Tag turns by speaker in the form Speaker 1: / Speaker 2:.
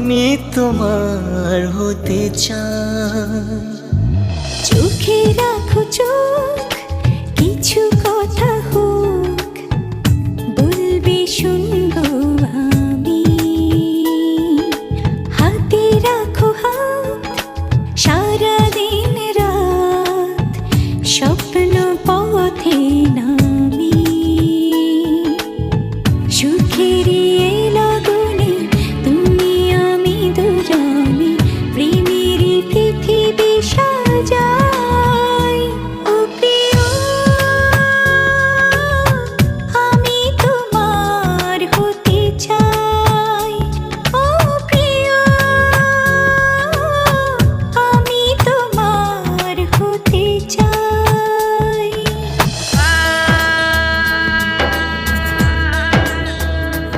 Speaker 1: আমি তোমার হতে চাই।
Speaker 2: চোখে রাখো চোখ, কিছু কথা হোক, বলবে শুনবো আমি। হাতে রাখো হাত, সারাদিন রাত স্বপ্ন পথে নামি। সুখের